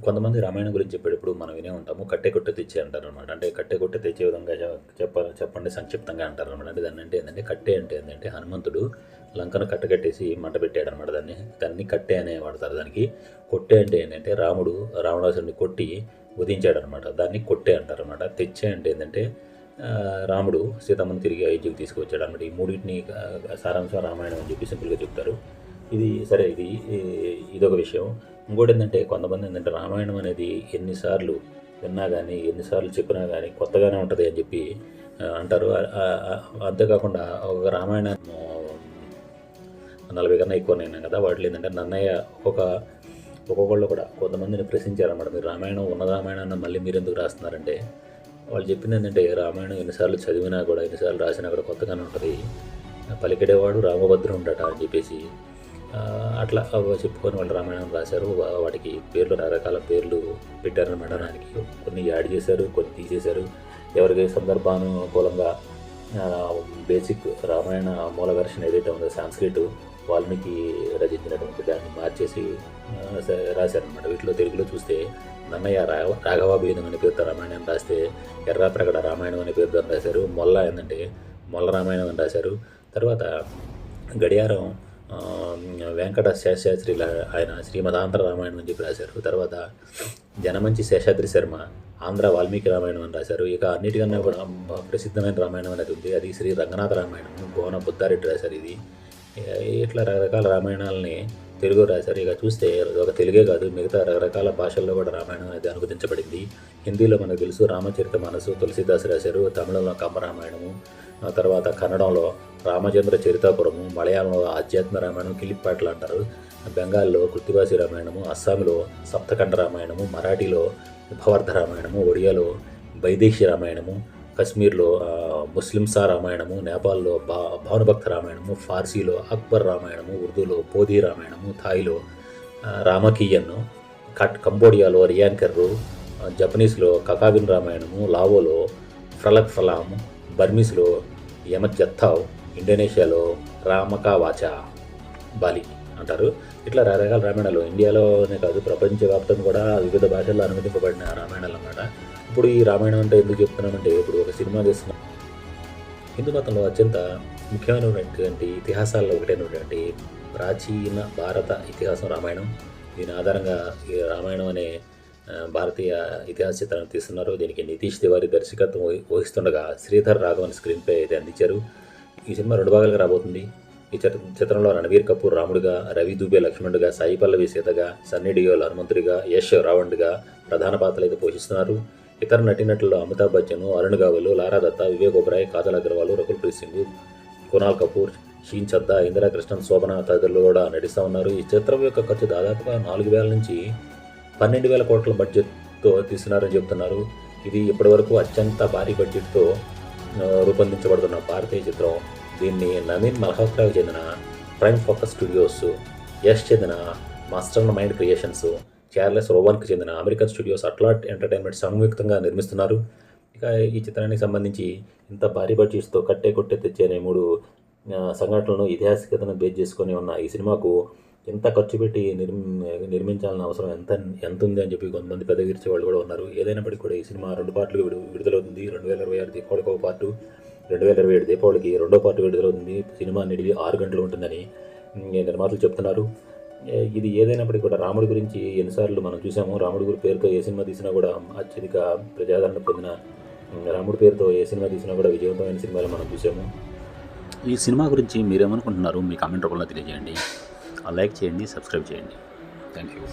కొంతమంది రామాయణం గురించి చెప్పేటప్పుడు మనం వినే ఉంటాము. కట్టె కొట్టె తెచ్చే అంటారనమాట. అంటే కట్టె కొట్టె తెచ్చే విధంగా చెప్పండి సంక్షిప్తంగా అంటారనమాట. అంటే దాన్ని అంటే ఏంటంటే కట్టె అంటే ఏంటంటే హనుమంతుడు లంకను కట్టకట్టేసి మంట పెట్టాడనమాట. దాన్ని కట్టె అనే వాడతారు దానికి. కొట్టె అంటే ఏంటంటే రాముడు రావణాసురుడిని కొట్టి వధించాడనమాట. దాన్ని కొట్టె అంటారనమాట. తెచ్చే అంటే ఏంటంటే రాముడు సీతమ్మను తిరిగి అయోధ్యకు తీసుకువచ్చాడు అనమాట. ఈ మూడింటిని సారాంశం రామాయణం అని చెప్పి సింపుల్గా చెప్తారు. ఇది సరే, ఇదొక విషయం. ఇంకోటి ఏంటంటే కొంతమంది ఏంటంటే రామాయణం అనేది ఎన్నిసార్లు విన్నా కానీ ఎన్నిసార్లు చెప్పినా కానీ కొత్తగానే ఉంటుంది అని చెప్పి అంటారు. అంతేకాకుండా ఒక రామాయణం 40 కన్నా ఎక్కువ నేను కదా, వాటిలో ఏంటంటే నన్నయ్య ఒక్కొక్కళ్ళు కూడా కొంతమందిని ప్రశ్నించారన్నమాట. మీరు రామాయణం ఉన్న రామాయణాన్ని మళ్ళీ మీరు ఎందుకు రాస్తున్నారంటే, వాళ్ళు చెప్పింది ఏంటంటే రామాయణం ఎన్నిసార్లు చదివినా కూడా ఎన్నిసార్లు రాసినా కూడా కొత్తగానే ఉంటుంది, పలికిడేవాడు రామభద్రం ఉండట అని చెప్పేసి అట్లా చెప్పుకొని వాళ్ళు రామాయణం రాశారు. వాటికి పేర్లు రకరకాల పేర్లు పెట్టారనమాట. దానికి కొన్ని యాడ్ చేశారు, కొన్ని తీసేశారు. ఎవరికి సందర్భానుకూలంగా బేసిక్ రామాయణ మూల వెర్షన్ ఏదైతే ఉందో సాంస్క్రిట్ వాల్మీకి రచించినటువంటి దాన్ని మార్చేసి రాశారనమాట. వీటిలో తెలుగులో చూస్తే నన్నయ్య రాఘవాభేదం అనే పేరుతో రామాయణం రాస్తే, ఎర్రాప్రగడ రామాయణం అనే పేరుతో రాశారు. మొల్ల ఏంటంటే మొల్ల రామాయణం అని రాశారు. తర్వాత గడియారం వెంకట శేషాద్రి ఆయన శ్రీమదాంధ్ర రామాయణం అని చెప్పి రాశారు. తర్వాత జనమంచి శేషాద్రి శర్మ ఆంధ్ర వాల్మీకి రామాయణం అని రాశారు. ఇక అన్నిటికన్నా కూడా ప్రసిద్ధమైన రామాయణం అనేది ఉంది, అది శ్రీ రంగనాథ రామాయణం. గోన బుద్ధారెడ్డి రాశారు. ఇది ఇట్లా రకరకాల రామాయణాలని తెలుగు రాశారు. ఇక చూస్తే ఒక తెలుగే కాదు, మిగతా రకరకాల భాషల్లో కూడా రామాయణం అనేది అనువదించబడింది. హిందీలో మనకు తెలుసు రామచరిత మనసు తులసిదాస్ రాశారు. తమిళంలో కంబరామాయణము, తర్వాత కన్నడంలో రామచంద్ర చరితాపురము, మలయాళంలో ఆధ్యాత్మ రామాయణం కిలిప్పాట్లు అంటారు, బెంగాల్లో కృత్తివాసి రామాయణము, అస్సాంలో సప్తఖండ రామాయణము, మరాఠీలో భవర్ధ రామాయణము, ఒడియాలో వైదేశీ రామాయణము, కశ్మీర్లో ముస్లింసా రామాయణము, నేపాల్లో భానుభక్త రామాయణము, ఫార్సీలో అక్బర్ రామాయణము, ఉర్దూలో పోదీ రామాయణము, థాయిలో రామకీయన్ను, కంబోడియాలో రియాన్కర్రు, జపనీస్లో కకావిన్ రామాయణము, లావోలో ఫ్రలక్ ఫలాము, బర్మీస్లో యమజత్తావ్, ఇండోనేషియాలో రామకావాచా బాలి అంటారు. ఇట్లా రకరకాల రామాయణాలు ఇండియాలోనే కాదు ప్రపంచవ్యాప్తంగా కూడా వివిధ భాషల్లో అనువదింపబడిన రామాయణాలు అన్నమాట. ఇప్పుడు ఈ రామాయణం అంటే ఎందుకు చెప్తున్నామంటే, ఇప్పుడు ఒక సినిమా చేస్తున్నాం. హిందూ మతంలో అత్యంత ముఖ్యమైనటువంటి ఇతిహాసాల్లో ఒకటైనటువంటి ప్రాచీన భారత ఇతిహాసం రామాయణం. దీని ఆధారంగా ఈ రామాయణం అనే భారతీయ ఇతిహాస చిత్రాన్ని తీస్తున్నారు. దీనికి నితీష్ తివారీ దర్శకత్వం వహిస్తుండగా శ్రీధర్ రాఘవన్ స్క్రీన్ ప్లే అయితే అందించారు. ఈ సినిమా 2 భాగాలుగా రాబోతుంది. ఈ చిత్రంలో రణవీర్ కపూర్ రాముడిగా, రవి దూబే లక్ష్మణుడిగా, సాయి పల్లవి సీతగా, సన్నీ డియోల్ హనుమంతుడిగా, యష్ రావణుడిగా ప్రధాన పాత్రలు అయితే పోషిస్తున్నారు. ఇతర నటీనటుల్లో అమితాబ్ బచ్చన్, అరుణ్ గావల్, లారా దత్తా, వివేక్ ఒబరాయ్, కాజల్ అగర్వాల్, రకుల్ ప్రీత్ సింగ్, కునాల్ కపూర్, షీన్ చద్దా, ఇందిరా కృష్ణన్, శోభన తదితరులు కూడా నటిస్తూ ఉన్నారు. ఈ చిత్రం యొక్క ఖర్చు దాదాపుగా 4,000 నుంచి 12,000 కోట్ల బడ్జెట్తో తీస్తున్నారని చెప్తున్నారు. ఇది ఇప్పటివరకు అత్యంత భారీ బడ్జెట్తో రూపొందించబడుతున్న భారతీయ చిత్రం. దీన్ని నవీన్ మల్హోత్రాకు చెందిన ప్రైమ్ ఫోకస్ స్టూడియోస్, యష్ చెందిన మాస్టర్ మైండ్ క్రియేషన్స్, చార్లెస్ రోవన్కి చెందిన అమెరికన్ స్టూడియోస్ అట్లాట్ ఎంటర్టైన్మెంట్ సంయుక్తంగా నిర్మిస్తున్నారు. ఇక ఈ చిత్రానికి సంబంధించి ఇంత భారీ బడ్జెట్తో కట్టే కొట్టే తెచ్చే అనే 3 సంఘటనలను ఇతిహాసికతను బేస్ చేసుకొని ఉన్న ఈ సినిమాకు ఎంత ఖర్చు పెట్టి నిర్మించాలన్న అవసరం ఎంత ఉంది అని చెప్పి కొంతమంది పెదవిరిచే వాళ్ళు కూడా ఉన్నారు. ఏదైనప్పటికీ కూడా ఈ సినిమా 2 పార్టులు విడుదలవుతుంది. 2026 దీపావళికి ఒక పార్టు, 2027 దీపావళికి 2వ పార్టు విడుదలవుతుంది. సినిమా అనేది 6 గంటలు ఉంటుందని నిర్మాతలు చెప్తున్నారు. ఇది ఏదైనప్పటికీ కూడా రాముడి గురించి ఎన్నిసార్లు మనం చూసాము. రాముడి గురి పేరుతో ఏ సినిమా తీసినా కూడా అత్యధిక ప్రజాదరణ పొందిన రాముడి పేరుతో ఏ సినిమా తీసినా కూడా విజయవంతమైన సినిమాలు మనం చూసాము. ఈ సినిమా గురించి మీరేమనుకుంటున్నారు? మీ కామెంట్ రూపంలో తెలియజేయండి. లైక్ చేయండి, సబ్స్క్రైబ్ చేయండి. Thank you.